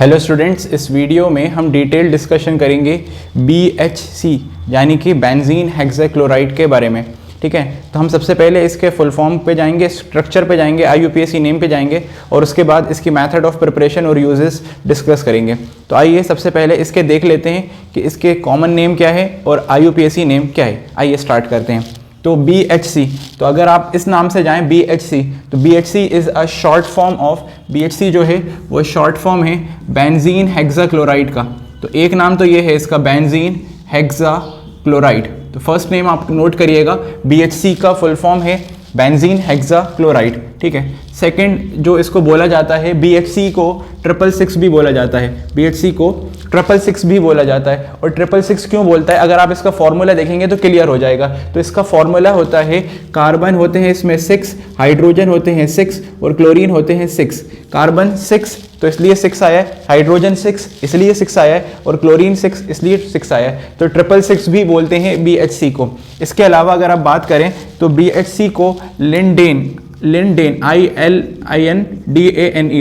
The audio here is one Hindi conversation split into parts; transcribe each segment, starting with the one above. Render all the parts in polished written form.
हेलो स्टूडेंट्स, इस वीडियो में हम डिटेल डिस्कशन करेंगे BHC यानी कि बेंजीन हेक्साक्लोराइड के बारे में। ठीक है, तो हम सबसे पहले इसके फुल फॉर्म पे जाएंगे, स्ट्रक्चर पे जाएंगे, IUPAC नेम पे जाएंगे और उसके बाद इसकी मेथड ऑफ प्रिपरेशन और यूजेस डिस्कस करेंगे। तो आइए सबसे पहले इसके देख लेते हैं कि इसके कॉमन नेम क्या है और IUPAC नेम क्या है। आइए स्टार्ट करते हैं। तो BHC, तो अगर आप इस नाम से जाएं BHC, तो BHC is a short form of, BHC जो है वो शॉर्ट फॉर्म है बेंजीन हेक्साक्लोराइड का। तो एक नाम तो ये है इसका, बेंजीन हेक्साक्लोराइड। तो फर्स्ट नेम आप नोट करिएगा, BHC का फुल फॉर्म है बेंजीन हेक्साक्लोराइड। ठीक है, सेकंड जो इसको बोला जाता है, BHC को 666 भी बोला जाता है, BHC को 666 भी बोला जाता है। और 666 क्यों बोलता है, अगर आप इसका फॉर्मूला देखेंगे तो क्लियर हो जाएगा। तो इसका फॉर्मूला होता है, कार्बन होते हैं इसमें 6, हाइड्रोजन होते हैं 6 और क्लोरीन होते हैं 6। कार्बन 6 तो इसलिए 6 आया है, हाइड्रोजन 6 इसलिए 6 आया है और क्लोरीन 6 इसलिए 6 आया है। तो 666 भी बोलते हैं BHC को। इसके अलावा अगर आप बात करें तो BHC को लिंडेन ILINDANE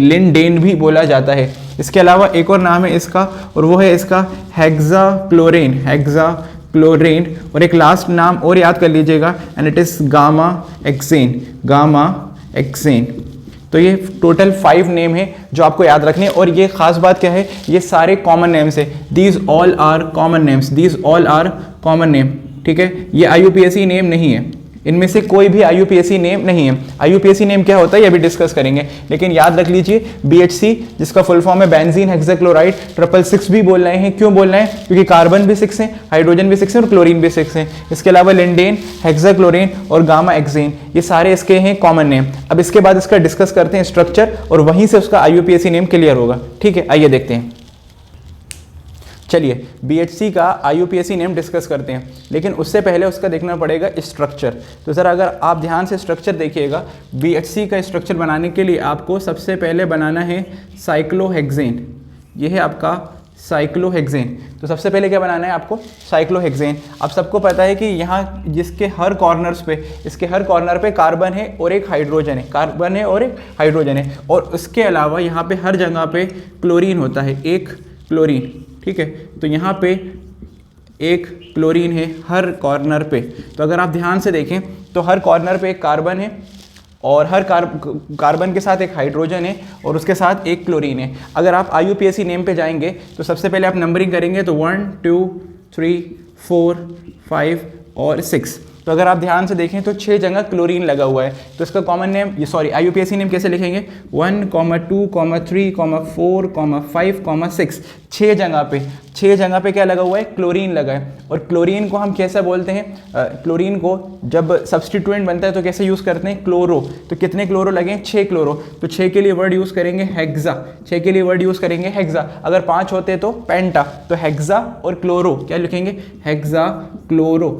लिंडेन भी बोला जाता है। इसके अलावा एक और नाम है इसका और वो है इसका हेक्साक्लोरेन और एक लास्ट नाम और याद कर लीजिएगा, and it is gamma hexane. तो ये टोटल 5 नेम है जो आपको याद रखने हैं। और ये खास बात क्या है, ये सारे कॉमन नेम्स है, these all are common name. ठीक है, ये IUPAC नेम नहीं है, इनमें से कोई भी IUPAC नेम नहीं है। IUPAC नेम क्या होता है ये भी डिस्कस करेंगे, लेकिन याद रख लीजिए BHC जिसका फुल फॉर्म है बेंजीन हेक्साक्लोराइड, 666 भी बोल रहे हैं। क्यों बोल रहे हैं, क्योंकि कार्बन भी 6 है, हाइड्रोजन भी 6 है और क्लोरीन भी 6 है। इसके अलावा लिंडेन, हेक्साक्लोरेन और गामा एक्सेन, ये सारे इसके हैं कॉमन नेम। अब इसके बाद इसका डिस्कस करते हैं स्ट्रक्चर और वहीं से उसका IUPAC नेम क्लियर होगा। ठीक है, आइए देखते हैं। चलिए BHC का IUPAC नेम डिस्कस करते हैं, लेकिन उससे पहले उसका देखना पड़ेगा स्ट्रक्चर। तो ज़रा अगर आप ध्यान से स्ट्रक्चर देखिएगा, BHC का स्ट्रक्चर बनाने के लिए आपको सबसे पहले बनाना है साइक्लोहेक्सेन। ये है आपका साइक्लोहेक्सेन। तो सबसे पहले क्या बनाना है आपको, साइक्लोहेक्सेन। अब सबको पता है कि यहाँ जिसके हर कॉर्नर्स पे, इसके हर कॉर्नर पे कार्बन है और एक हाइड्रोजन है, और उसके अलावा यहाँ पे हर जगह पे क्लोरीन होता है, एक क्लोरीन। ठीक है, तो यहाँ पे एक क्लोरीन है हर कॉर्नर पे। तो अगर आप ध्यान से देखें तो हर कॉर्नर पे एक कार्बन है और हर कार्बन के साथ एक हाइड्रोजन है और उसके साथ एक क्लोरीन है। अगर आप IUPAC नेम पे जाएंगे तो सबसे पहले आप नंबरिंग करेंगे तो 1 2 3 4 5 और 6। तो अगर आप ध्यान से देखें तो 6 जगह क्लोरीन लगा हुआ है। तो इसका कॉमन नेम, IUPAC नेम कैसे लिखेंगे, 1, 2, 3, 4, 5, 6। 6 जगह पे क्या लगा हुआ है, क्लोरीन लगा है। और क्लोरीन को हम कैसे बोलते हैं, क्लोरीन को जब सब्सटीट्यूएंट बनता है तो कैसे यूज़ करते हैं, क्लोरो। तो कितने क्लोरो लगे हैं, 6 क्लोरो। तो 6 के लिए वर्ड यूज़ करेंगे हेक्सा, 6 के लिए वर्ड यूज़ करेंगे हेक्सा। अगर 5 होते तो पेंटा। तो हेक्सा और क्लोरो क्या लिखेंगे, हेक्सा क्लोरो।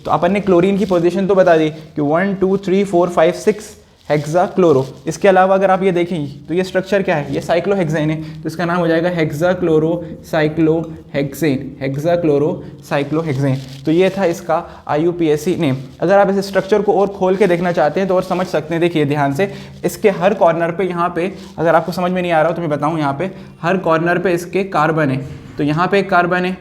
तो अपन ने क्लोरीन की पोजीशन तो बता दी कि 1 2 3 4 5 6 हेक्सा क्लोरो। इसके अलावा अगर आप ये देखें तो ये स्ट्रक्चर क्या है, ये साइक्लोहेक्सेन है, तो इसका नाम हो जाएगा हेक्साक्लोरो साइक्लोहेक्सेन। तो ये था इसका IUPAC नेम। अगर आप इस स्ट्रक्चर को और खोल के देखना चाहते हैं तो और समझ सकते हैं। देखिए ध्यान से, इसके हर कॉर्नर पे, यहाँ पे अगर आपको समझ में नहीं आ रहा हो तो मैं बताऊँ, यहाँ पे हर कॉर्नर पे इसके कार्बन है। तो यहाँ पे एक कार्बन है,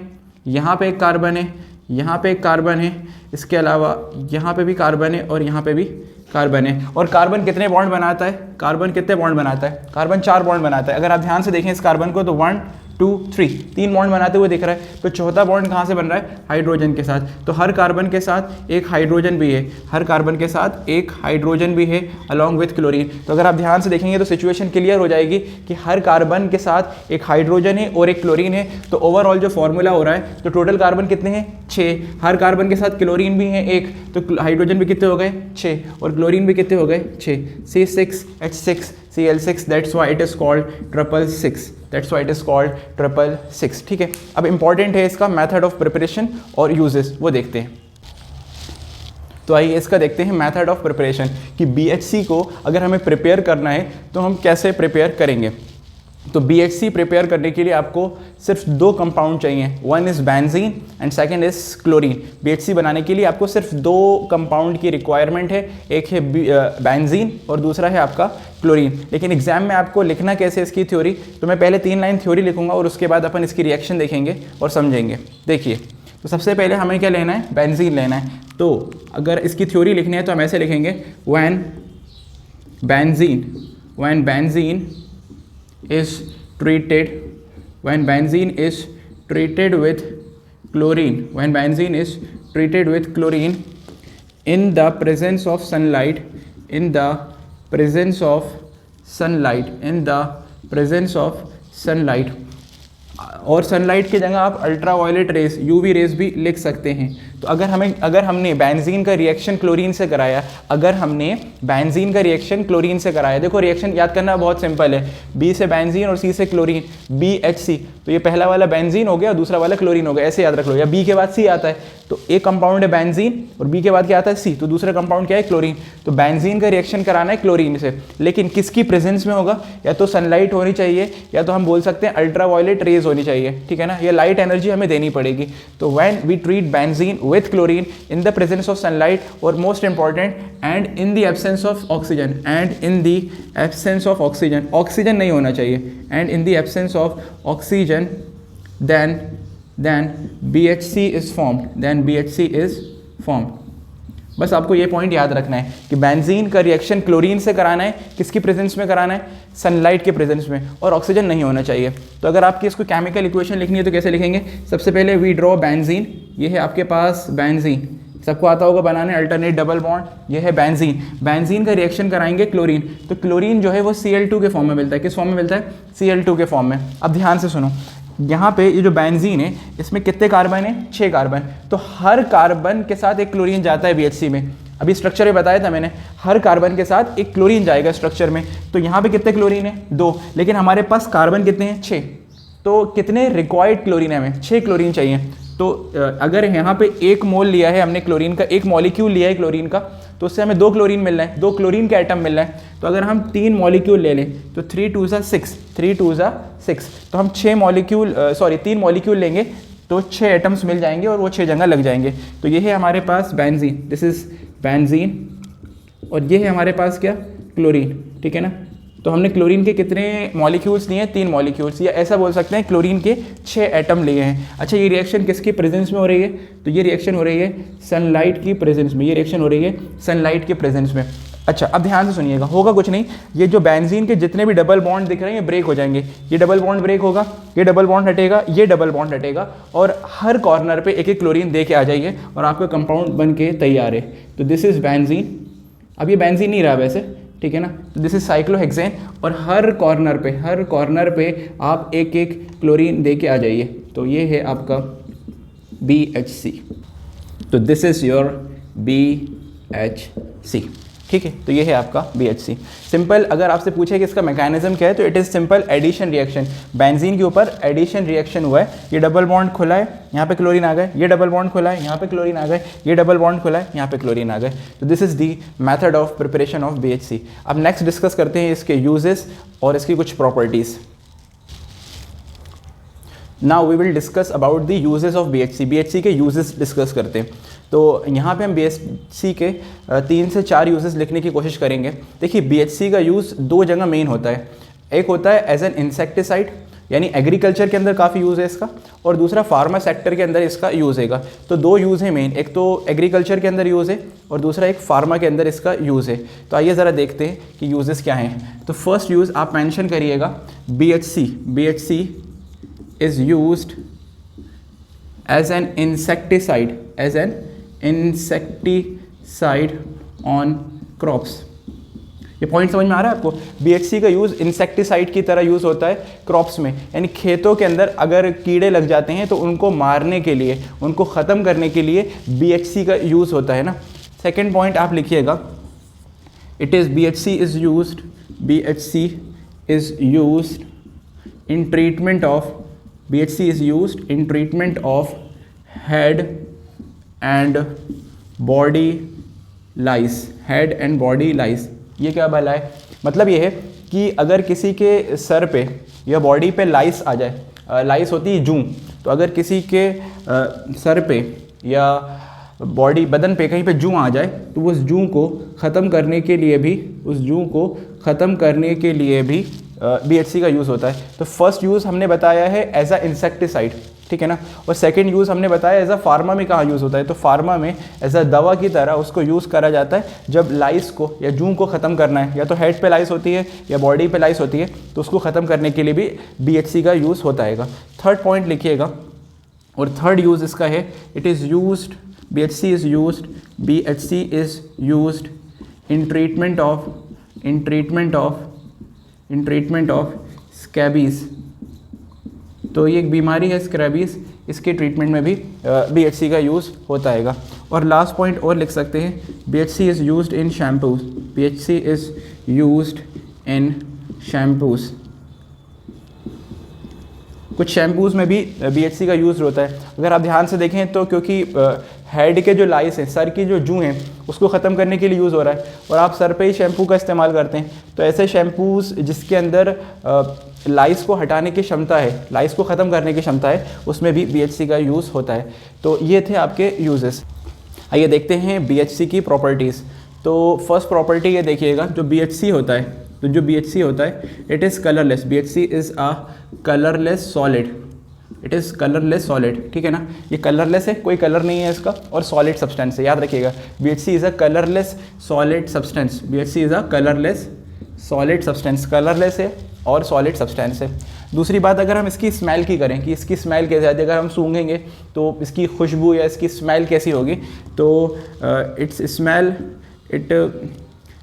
यहाँ पे एक कार्बन है, यहाँ पे एक कार्बन है, इसके अलावा यहाँ पे भी कार्बन है और यहाँ पे भी कार्बन है। और कार्बन कितने बॉन्ड बनाता है, कार्बन 4 बॉन्ड बनाता है। अगर आप ध्यान से देखें इस कार्बन को तो 1 2 3 बॉन्ड बनाते हुए दिख रहा है। तो चौथा बॉन्ड कहाँ से बन रहा है, हाइड्रोजन के साथ। तो हर कार्बन के साथ एक हाइड्रोजन भी है, अलॉन्ग विथ क्लोरीन। तो अगर आप ध्यान से देखेंगे तो सिचुएशन क्लियर हो जाएगी कि हर कार्बन के साथ एक हाइड्रोजन है और एक क्लोरीन है। तो ओवरऑल जो फॉर्मूला हो रहा है, तो टोटल कार्बन कितने हैं, 6। हर कार्बन के साथ क्लोरीन भी है 1, तो हाइड्रोजन भी कितने हो गए, 6, और क्लोरीन भी कितने हो गए, 6। C6H6 Cl6, that's why it is called 666। ठीक है, अब इंपॉर्टेंट है इसका मेथड ऑफ प्रिपरेशन और यूजेस, वो देखते हैं। तो आइए इसका देखते हैं मेथड ऑफ प्रिपरेशन कि BHC को अगर हमें प्रिपेयर करना है तो हम कैसे प्रिपेयर करेंगे। तो BHC प्रिपेयर करने के लिए आपको सिर्फ 2 कंपाउंड चाहिए, one is benzene and second is chlorine. BHC बनाने के लिए आपको सिर्फ 2 कंपाउंड की रिक्वायरमेंट है, एक है बेंजीन और दूसरा है आपका क्लोरीन। लेकिन एग्जाम में आपको लिखना कैसे इसकी थ्योरी, तो मैं पहले 3 लाइन थ्योरी लिखूंगा और उसके बाद अपन इसकी रिएक्शन देखेंगे और समझेंगे। देखिए, तो सबसे पहले हमें क्या लेना है, बेंजीन लेना है। तो अगर इसकी थ्योरी लिखनी है तो हम ऐसे लिखेंगे, when benzene is treated with chlorine, in the presence of sunlight, और सनलाइट की जगह आप अल्ट्रावायलेट रेस, यूवी रेस भी लिख सकते हैं। तो अगर हमने बेंजीन का रिएक्शन क्लोरीन से कराया, देखो रिएक्शन याद करना बहुत सिंपल है, बी से बेंजीन और सी से क्लोरीन, BHC। तो ये पहला वाला बेंजीन हो गया, दूसरा वाला क्लोरीन हो गया, ऐसे याद रख लो। या बी के बाद सी आता है, तो एक कंपाउंड है बेंजीन और बी के बाद क्या आता है, सी, तो दूसरा कंपाउंड क्या है, क्लोरीन। तो बेंजीन का रिएक्शन कराना है क्लोरीन से, लेकिन किसकी प्रेजेंस में होगा, या तो सनलाइट होनी चाहिए या तो हम बोल सकते हैं अल्ट्रावायलेट रेज होनी चाहिए, ठीक है ना, ये लाइट एनर्जी हमें देनी पड़ेगी। तो when we treat benzene with chlorine in the presence of sunlight, और most important and in the absence of oxygen, oxygen नहीं होना चाहिए, and in the absence of oxygen, then BHC is formed। बस आपको ये पॉइंट याद रखना है कि बेंजीन का रिएक्शन क्लोरीन से कराना है, किसकी प्रेजेंस में कराना है, सनलाइट के प्रेजेंस में, और ऑक्सीजन नहीं होना चाहिए। तो अगर आपकी इसको केमिकल इक्वेशन लिखनी है तो कैसे लिखेंगे, सबसे पहले वी ड्रॉ बेंजीन, ये है आपके पास बेंजीन, सबको आता होगा बनाने अल्टरनेट डबल बॉन्ड, ये है बेंजीन का रिएक्शन कराएंगे क्लोरीन, तो क्लोरीन जो है वो Cl2 के फॉर्म में मिलता है। किस फॉर्म में मिलता है, Cl2 के फॉर्म में। अब ध्यान से सुनो, यहाँ पे ये जो बेंजीन है इसमें कितने कार्बन है, 6 कार्बन, तो हर कार्बन के साथ एक क्लोरीन जाता है BHC में। अभी स्ट्रक्चर में बताया था मैंने, हर कार्बन के साथ एक क्लोरीन जाएगा स्ट्रक्चर में। तो यहाँ पे कितने क्लोरीन है, 2, लेकिन हमारे पास कार्बन कितने हैं, 6, तो कितने रिक्वायर्ड क्लोरीन है, हमें 6 क्लोरीन चाहिए। तो अगर यहाँ पे 1 मोल लिया है हमने क्लोरीन का, 1 मॉलिक्यूल लिया है क्लोरीन का, तो उससे हमें 2 क्लोरीन मिल रहा है, 2 क्लोरीन के एटम मिल रहा है। तो अगर हम 3 मॉलिक्यूल ले लें तो 3 2 ज़ा 6, तो हम 3 मॉलिक्यूल लेंगे तो 6 एटम्स मिल जाएंगे और वो 6 जगह लग जाएंगे। तो ये है हमारे पास बेंजीन, दिस इज बेंजीन, और ये है हमारे पास क्या, क्लोरीन, ठीक है ना। तो हमने क्लोरीन के कितने मॉलिक्यूल्स लिए हैं, 3 मॉलिक्यूल्स, या ऐसा बोल सकते हैं क्लोरीन के 6 एटम लिए हैं। अच्छा, ये रिएक्शन किसकी प्रेजेंस में हो रही है, तो ये रिएक्शन हो रही है सनलाइट की प्रेजेंस में, अच्छा, अब ध्यान से सुनिएगा, होगा कुछ नहीं, ये जो बेंजीन के जितने भी डबल बॉन्ड दिख रहे हैं ये ब्रेक हो जाएंगे, ये डबल बॉन्ड ब्रेक होगा, ये डबल बॉन्ड हटेगा, ये डबल बॉन्ड हटेगा, और हर कॉर्नर पे एक क्लोरीन दे के आ जाइए और आपका कंपाउंड बन के तैयार है। तो दिस इज बेंजीन, अब ये बेंजीन नहीं रहा वैसे, ठीक है ना, तो दिस इज साइक्लोहेक्सेन, और हर कॉर्नर पे आप एक क्लोरीन दे के आ जाइए। तो ये है आपका BHC, तो दिस इज योर BHC, ठीक है। तो ये है आपका BHC। सिंपल, अगर आपसे पूछे कि इसका मैकेनिज्म क्या है, तो it is simple addition reaction. Benzene के ऊपर एडिशन रिएक्शन हुआ है, ये डबल बॉन्ड खुला है, यहाँ पे क्लोरीन आ गए, ये डबल बॉन्ड खुला है, यहाँ पे क्लोरीन आ गए, ये डबल बॉन्ड खुला है, यहाँ पे क्लोरीन आ गए। तो this is the method of preparation of BHC। अब नेक्स्ट डिस्कस करते हैं इसके यूजेस और इसकी कुछ properties. Now we will discuss about the uses of BHC के यूजेस डिस्कस करते हैं। तो यहाँ पे हम BHC के 3 से 4 यूजेस लिखने की कोशिश करेंगे। देखिए, BHC का यूज़ 2 जगह मेन होता है, एक होता है एज एन इंसेक्टिसाइड, यानी एग्रीकल्चर के अंदर काफ़ी यूज़ है इसका, और दूसरा फार्मा सेक्टर के अंदर इसका यूज़ हैगा। तो 2 यूज़ है मेन, एक तो एग्रीकल्चर के अंदर यूज़ है और दूसरा एक फार्मा के अंदर इसका यूज़ है। तो आइए ज़रा देखते हैं कि यूजेस क्या हैं। तो फर्स्ट यूज़ आप मेंशन करिएगा, BHC is used as an insecticide on crops। ये पॉइंट समझ में आ रहा है आपको? BHC का यूज़ इंसेक्टिसाइड की तरह यूज़ होता है क्रॉप्स में, यानी खेतों के अंदर अगर कीड़े लग जाते हैं तो उनको मारने के लिए, उनको ख़त्म करने के लिए BHC का यूज़ होता है ना। सेकेंड पॉइंट आप लिखिएगा, BHC is used in treatment of head and body lice। ये क्या भला है? मतलब ये है कि अगर किसी के सर पे या बॉडी पे लाइस आ जाए, लाइस होती है जूं, तो अगर किसी के सर पे या बॉडी बदन पे कहीं पे जूं आ जाए तो उस जूं को ख़त्म करने के लिए भी BHC का यूज़ होता है। तो फर्स्ट यूज़ हमने बताया है एज अ इंसेक्टिसाइड, ठीक है ना, और सेकंड यूज़ हमने बताया एज अ फार्मा में कहाँ यूज़ होता है। तो फार्मा में एज अ दवा की तरह उसको यूज़ करा जाता है जब लाइस को या जूं को ख़त्म करना है, या तो हेड पे लाइस होती है या बॉडी पे लाइस होती है, तो उसको ख़त्म करने के लिए भी BHC का यूज़ होता है। थर्ड पॉइंट लिखिएगा, और थर्ड यूज़ इसका है, it is used, BHC is used in treatment of scabies. तो ये एक बीमारी है स्क्रैबीज़, इसके ट्रीटमेंट में भी BHC का यूज़ होता है। और लास्ट पॉइंट और लिख सकते हैं, BHC is used in shampoos, BHC is used in shampoos. कुछ शैम्पूज़ में भी BHC का यूज़ होता है। अगर आप ध्यान से देखें तो क्योंकि हेड के जो लाइस हैं, सर की जो जूं हैं, उसको ख़त्म करने के लिए यूज़ हो रहा है और आप सर पे ही शैम्पू का इस्तेमाल करते हैं, तो ऐसे शैम्पूज़ जिसके अंदर लाइस को हटाने की क्षमता है, लाइस को ख़त्म करने की क्षमता है, उसमें भी BHC का यूज़ होता है। तो ये थे आपके यूजेस। आइए देखते हैं BHC की प्रॉपर्टीज़। तो फर्स्ट प्रॉपर्टी ये देखिएगा, जो BHC होता है, तो जो BHC होता है, it is colourless. BHC is a colourless solid, it is colourless solid, ठीक है ना, ये कलरलेस है, कोई कलर नहीं है इसका, और सॉलिड सब्सटेंस है, याद रखिएगा। BHC is a colourless solid substance, BHC is a colourless solid substance, colourless है और सॉलिड सब्सटेंस है। दूसरी बात, अगर हम इसकी स्मेल की करें कि इसकी स्मेल कैसे आती है, अगर हम सूंघेंगे तो इसकी खुशबू या इसकी स्मेल कैसी होगी, तो इट्स स्मेल,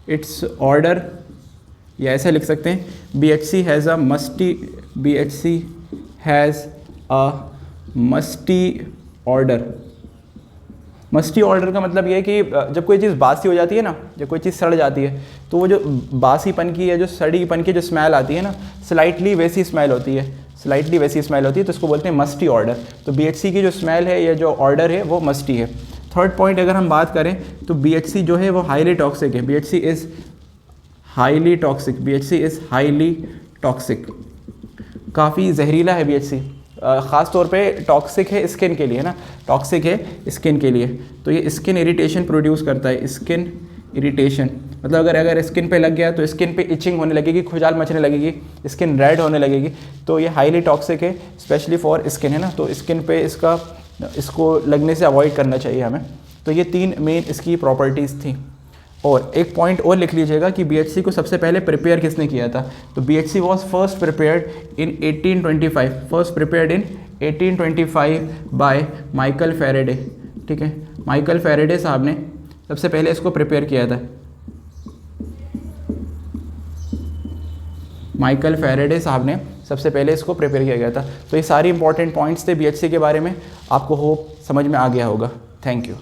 इट्स ऑर्डर, या ऐसे लिख सकते हैं, BHC has a musty order. Musty order का मतलब ये है कि जब कोई चीज़ बासी हो जाती है ना, जब कोई चीज़ सड़ जाती है, तो वो जो बासीपन की या जो सड़ीपन की जो स्मेल आती है ना, स्लाइटली वैसी स्मेल होती है, तो इसको बोलते हैं मस्टी ऑर्डर। तो BHC की जो स्मेल है या जो ऑर्डर है वो मस्टी है। थर्ड पॉइंट अगर हम बात करें तो BHC जो है वो हाईली टॉक्सिक है, BHC इज़ हाईली टॉक्सिक, काफ़ी जहरीला है BHC। ख़ास तौर पे टॉक्सिक है स्किन के लिए, ना, टॉक्सिक है स्किन के लिए। तो ये स्किन इरिटेशन प्रोड्यूस करता है, स्किन इरिटेशन मतलब अगर स्किन पे लग गया तो स्किन पे इचिंग होने लगेगी, खुजाल मचने लगेगी, स्किन रेड होने लगेगी। तो ये हाईली टॉक्सिक है, स्पेशली फॉर स्किन, है ना, तो स्किन पे इसको लगने से अवॉइड करना चाहिए हमें। तो ये तीन मेन इसकी प्रॉपर्टीज़ थी। और एक पॉइंट और लिख लीजिएगा कि BHC को सबसे पहले प्रिपेयर किसने किया था। तो BHC was first prepared in 1825 by Michael Faraday, ठीक है, माइकल फेरेडे साहब ने सबसे पहले इसको प्रिपेयर किया था। माइकल फेरेडे साहब ने सबसे पहले इसको प्रिपेयर किया गया था। तो ये सारी इंपॉर्टेंट पॉइंट्स थे BHC के बारे में, आपको होप समझ में आ गया होगा। Thank you.